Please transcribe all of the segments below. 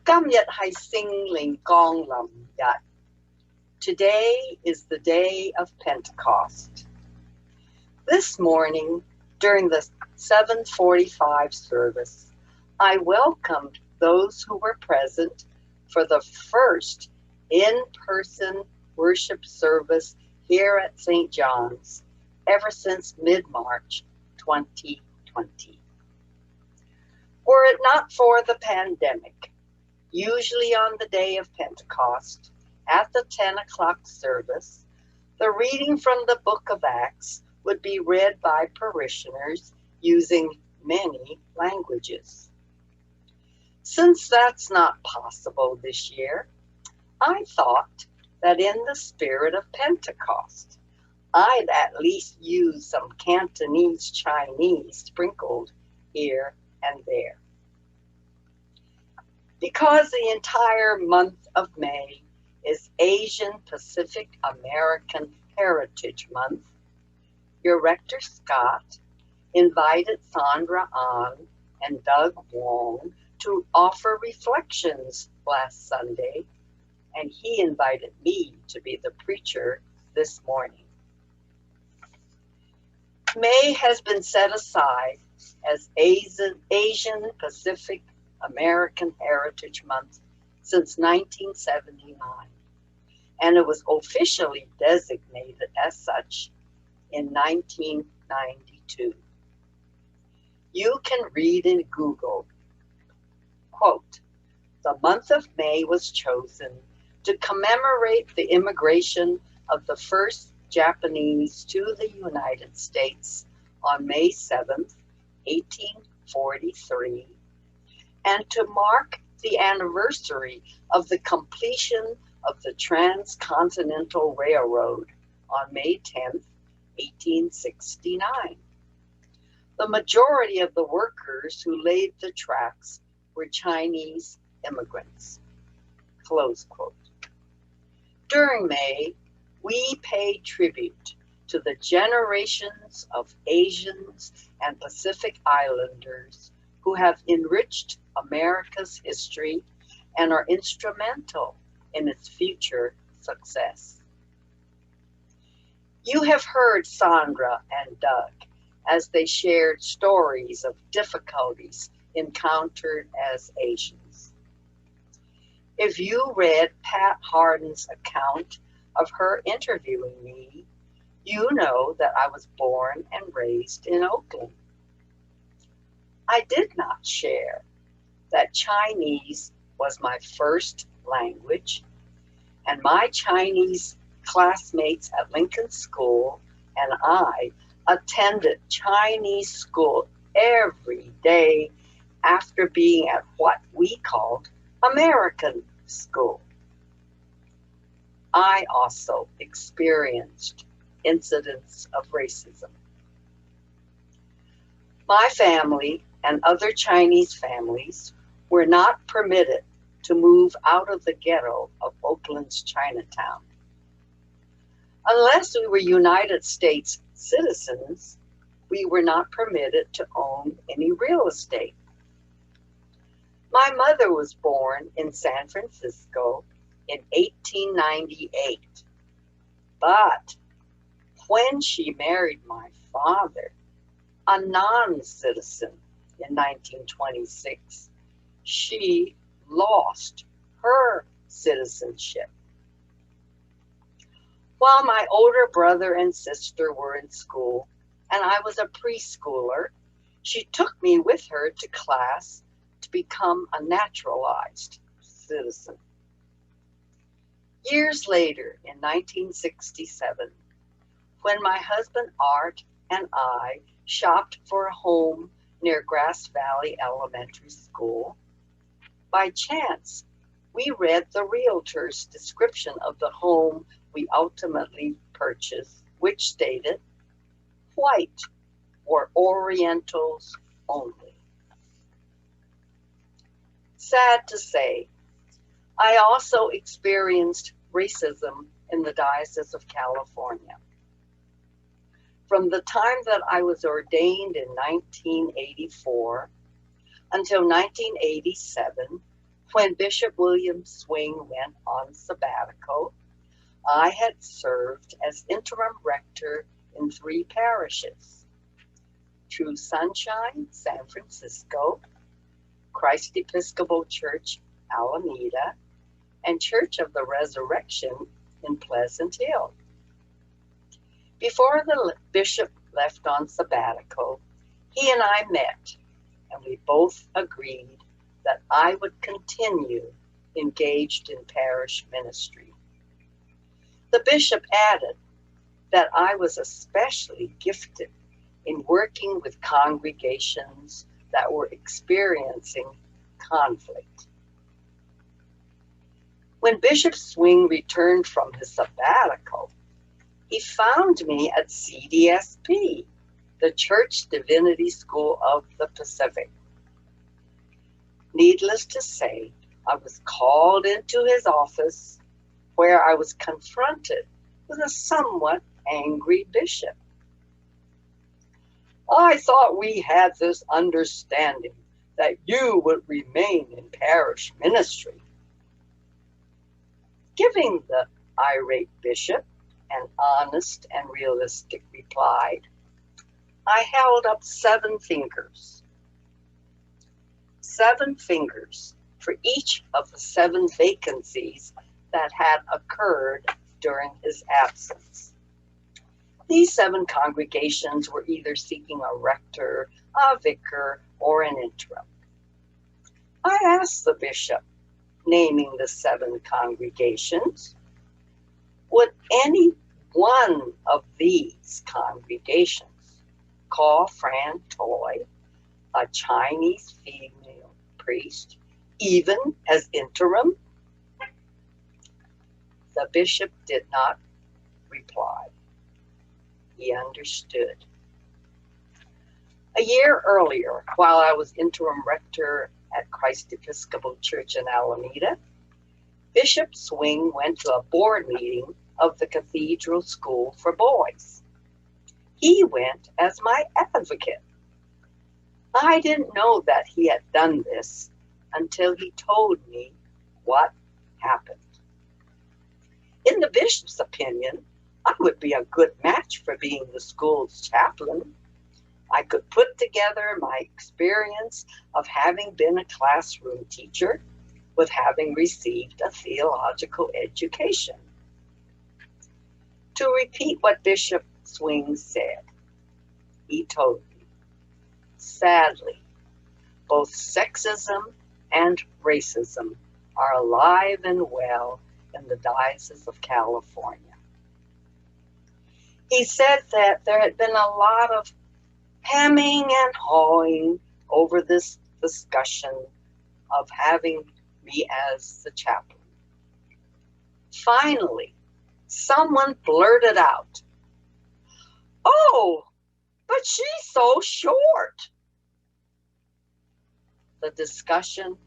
今日係聖靈降臨日. Today is the day of Pentecost. This morning, during the 7:45 service, I welcomed those who were present for the first in-person worship service here at St. John's ever since mid-March 2020. Were it not for the pandemic, usually on the day of Pentecost, at the 10 o'clock service, the reading from the book of Acts would be read by parishioners using many languages. Since that's not possible this year, I thought that in the spirit of Pentecost, I'd at least use some Cantonese Chinese sprinkled here and there. Because the entire month of May is Asian Pacific American Heritage Month, your Rector Scott invited Sandra An and Doug Wong to offer reflections last Sunday, and he invited me to be the preacher this morning. May has been set aside as Asian Pacific American Heritage Month since 1979, and it was officially designated as such in 1992. You can read in Google, quote, "The month of May was chosen to commemorate the immigration of the first Japanese to the United States on May 7th, 1843, and to mark the anniversary of the completion of the Transcontinental Railroad on May 10th, 1869. The majority of the workers who laid the tracks were Chinese immigrants." Close quote. During May, we pay tribute to the generations of Asians and Pacific Islanders who have enriched America's history and are instrumental in its future success. You have heard Sandra and Doug as they shared stories of difficulties encountered as Asians. If you read Pat Harden's account of her interviewing me, you know that I was born and raised in Oakland. I did not share that Chinese was my first language, and my Chinese classmates at Lincoln School and I attended Chinese school every day after being at what we called American school. I also experienced incidents of racism. My family and other Chinese families were not permitted to move out of the ghetto of Oakland's Chinatown. Unless we were United States citizens, we were not permitted to own any real estate. My mother was born in San Francisco in 1898, but when she married my father, a non-citizen, in 1926, she lost her citizenship. While my older brother and sister were in school and I was a preschooler, she took me with her to class to become a naturalized citizen. Years later, in 1967, when my husband Art and I shopped for a home near Grass Valley Elementary School, by chance, we read the realtor's description of the home we ultimately purchased, which stated, "White or Orientals only." Sad to say, I also experienced racism in the Diocese of California. From the time that I was ordained in 1984 until 1987, When Bishop William Swing went on sabbatical, I had served as interim rector in 3 parishes: True Sunshine, San Francisco; Christ Episcopal Church, Alameda; and Church of the Resurrection in Pleasant Hill. Before the bishop left on sabbatical, he and I met, and we both agreed that I would continue engaged in parish ministry. The bishop added that I was especially gifted in working with congregations that were experiencing conflict. When Bishop Swing returned from his sabbatical, he found me at CDSP, the Church Divinity School of the Pacific. Needless to say, I was called into his office, where I was confronted with a somewhat angry bishop. "I thought we had this understanding that you would remain in parish ministry." Giving the irate bishop an honest and realistic reply, I held up 7 fingers. 7 fingers for each of the 7 vacancies that had occurred during his absence. These 7 congregations were either seeking a rector, a vicar, or an interim. I asked the bishop, naming the 7 congregations, would any one of these congregations call Fran Toy, a Chinese female priest, even as interim? The bishop did not reply. He understood. A year earlier, while I was interim rector at Christ Episcopal Church in Alameda, Bishop Swing went to a board meeting of the Cathedral School for Boys. He went as my advocate. I didn't know that he had done this until he told me what happened. In the bishop's opinion, I would be a good match for being the school's chaplain. I could put together my experience of having been a classroom teacher with having received a theological education. To repeat what Bishop Swing said, he told me, sadly, both sexism and racism are alive and well in the Diocese of California. He said that there had been a lot of hemming and hawing over this discussion of having me as the chaplain. Finally, someone blurted out, "Oh, but she's so short." The discussion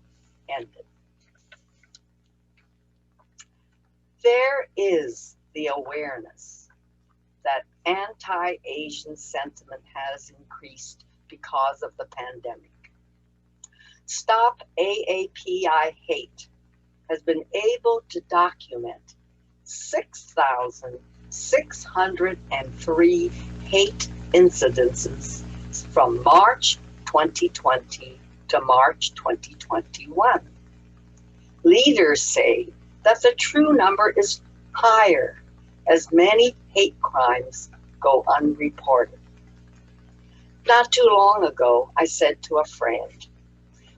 ended. There is the awareness that anti-Asian sentiment has increased because of the pandemic. Stop AAPI Hate has been able to document 6,603 hate incidences from March 2020 to March 2021. Leaders say that the true number is higher, as many hate crimes go unreported. Not too long ago, I said to a friend,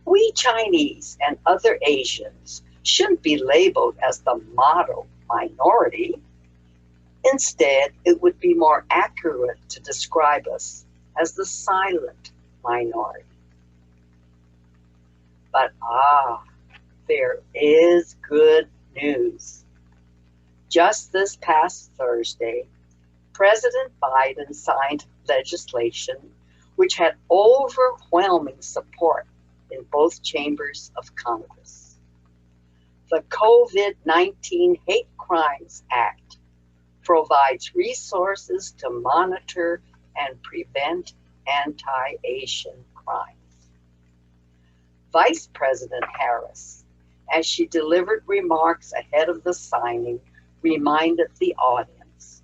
we Chinese and other Asians shouldn't be labeled as the model minority. Instead, it would be more accurate to describe us as the silent minority. But there is good news. Just this past Thursday, President Biden signed legislation which had overwhelming support in both chambers of Congress. The COVID-19 Hate Crimes Act provides resources to monitor and prevent anti-Asian crimes. Vice President Harris as she delivered remarks ahead of the signing, reminded the audience,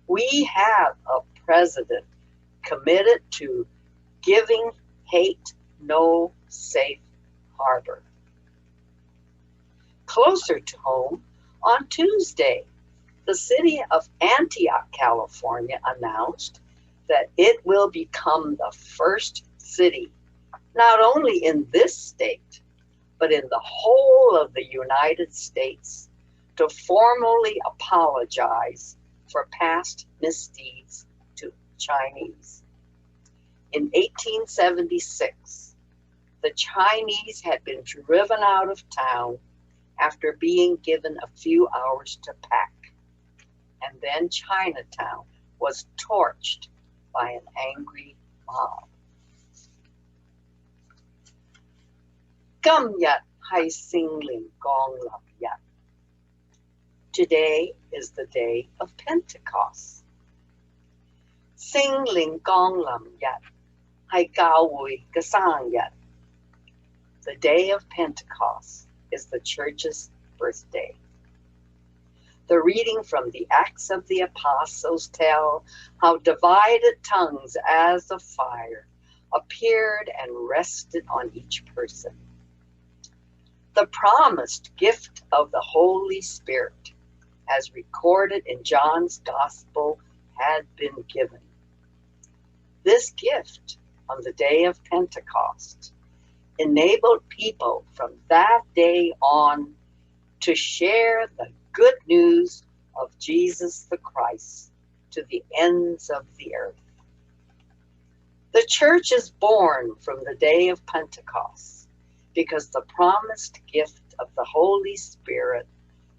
"We have a president committed to giving hate no safe harbor." Closer to home, on Tuesday, the city of Antioch, California announced that it will become the first city, not only in this state, but in the whole of the United States, to formally apologize for past misdeeds to Chinese. In 1876, the Chinese had been driven out of town after being given a few hours to pack, and then Chinatown was torched by an angry mob. Gam yat hai sing ling gong lam yat. Today is the day of Pentecost. Sing ling gong lam yat, hai gao wui gasang yat. The day of Pentecost is the church's birthday. The reading from the Acts of the Apostles tell how divided tongues as of fire appeared and rested on each person. The promised gift of the Holy Spirit, as recorded in John's Gospel, had been given. This gift on the day of Pentecost enabled people from that day on to share the good news of Jesus the Christ to the ends of the earth. The church is born from the day of Pentecost because the promised gift of the Holy Spirit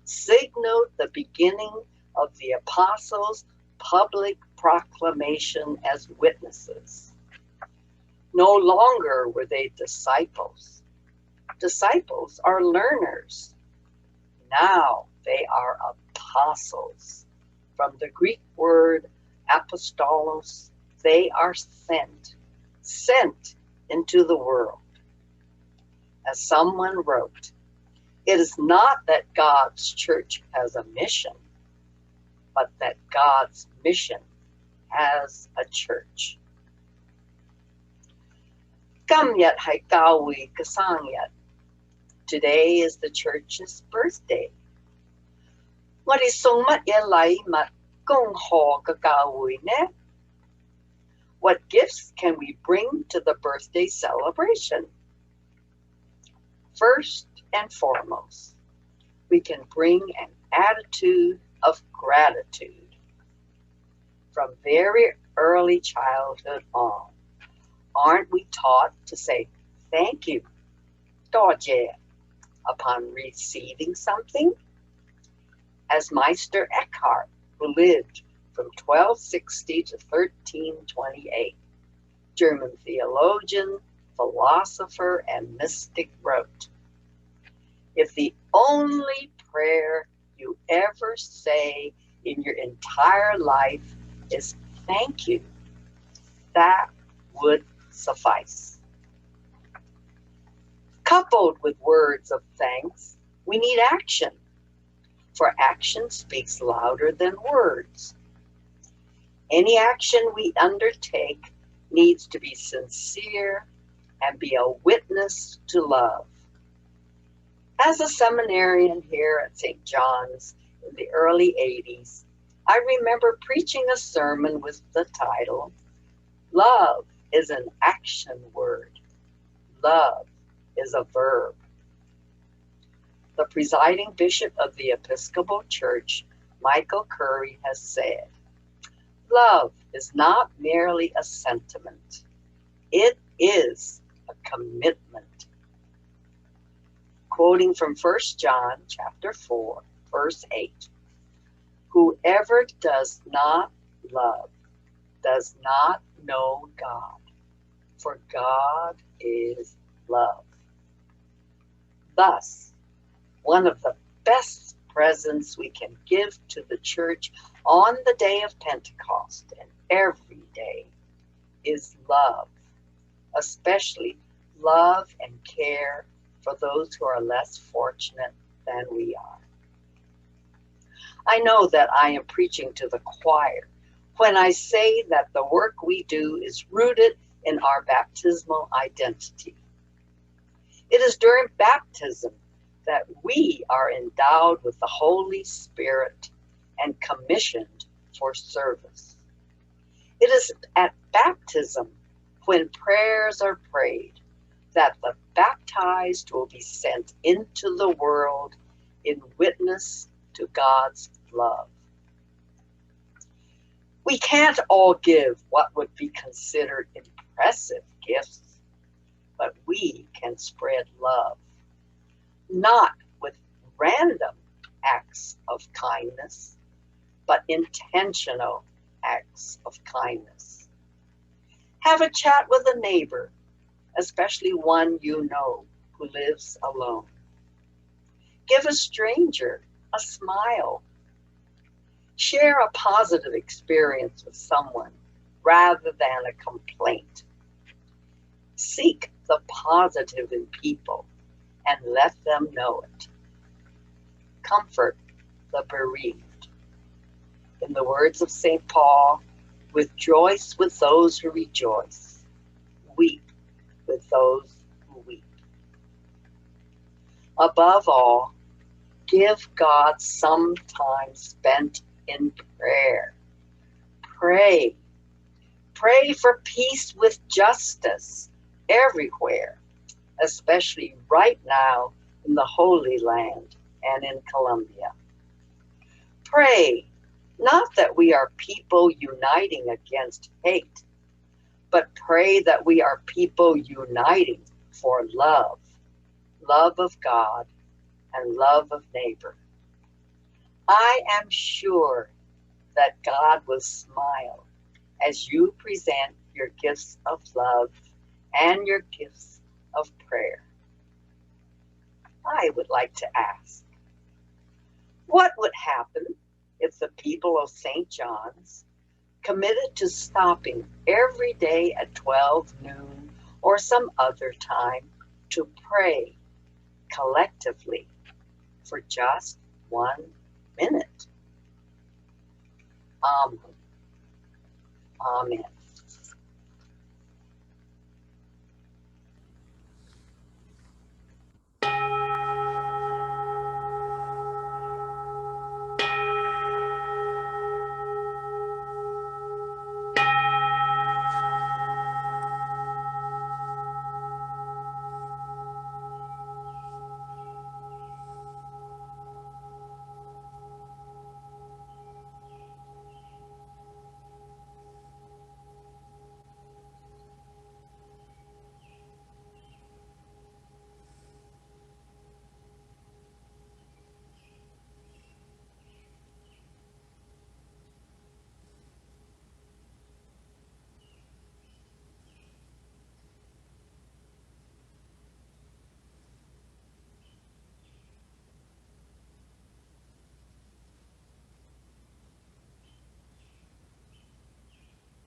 signaled the beginning of the apostles' public proclamation as witnesses. No longer were they disciples. Disciples are learners. Now they are apostles. From the Greek word apostolos, they are sent into the world. As someone wrote, it is not that God's church has a mission, but that God's mission has a church. Gam yat hai gao wui gasang yat. Today is the church's birthday. What is song mat ye lai mat gong ho ga gao wui ne? What gifts can we bring to the birthday celebration? First and foremost, we can bring an attitude of gratitude. From very early childhood on, aren't we taught to say thank you, 多謝, upon receiving something? As Meister Eckhart, who lived from 1260 to 1328, German theologian, philosopher, and mystic, wrote, if the only prayer you ever say in your entire life is thank you, that would suffice. Coupled with words of thanks, we need action, for action speaks louder than words. Any action we undertake needs to be sincere and be a witness to love. As a seminarian here at St. John's in the early 80s, I remember preaching a sermon with the title, Love is an Action Word. Love is a verb. The presiding bishop of the Episcopal Church, Michael Curry, has said, love is not merely a sentiment. It is a commitment. Quoting from 1 John chapter 4, verse 8, whoever does not love does not know God, for God is love. Thus, one of the best presents we can give to the church on the day of Pentecost and every day is love, especially love and care for those who are less fortunate than we are. I know that I am preaching to the choir when I say that the work we do is rooted in our baptismal identity. It is during baptism that we are endowed with the Holy Spirit and commissioned for service. It is at baptism, when prayers are prayed, that the baptized will be sent into the world in witness to God's love. We can't all give what would be considered impressive gifts, but we can spread love, not with random acts of kindness, but intentional acts of kindness. Have a chat with a neighbor, especially one you know who lives alone. Give a stranger a smile. Share a positive experience with someone rather than a complaint. Seek the positive in people and let them know it. Comfort the bereaved. In the words of St. Paul, rejoice with those who rejoice. Weep with those who weep. Above all, give God some time spent in prayer. Pray. Pray for peace with justice everywhere, especially right now in the Holy Land and in Colombia. Pray, not that we are people uniting against hate, but pray that we are people uniting for love, love of God and love of neighbor. I am sure that God will smile as you present your gifts of love and your gifts of prayer. I would like to ask, what would happen if the people of St. John's committed to stopping every day at 12 noon or some other time to pray collectively for just 1 minute? Amen.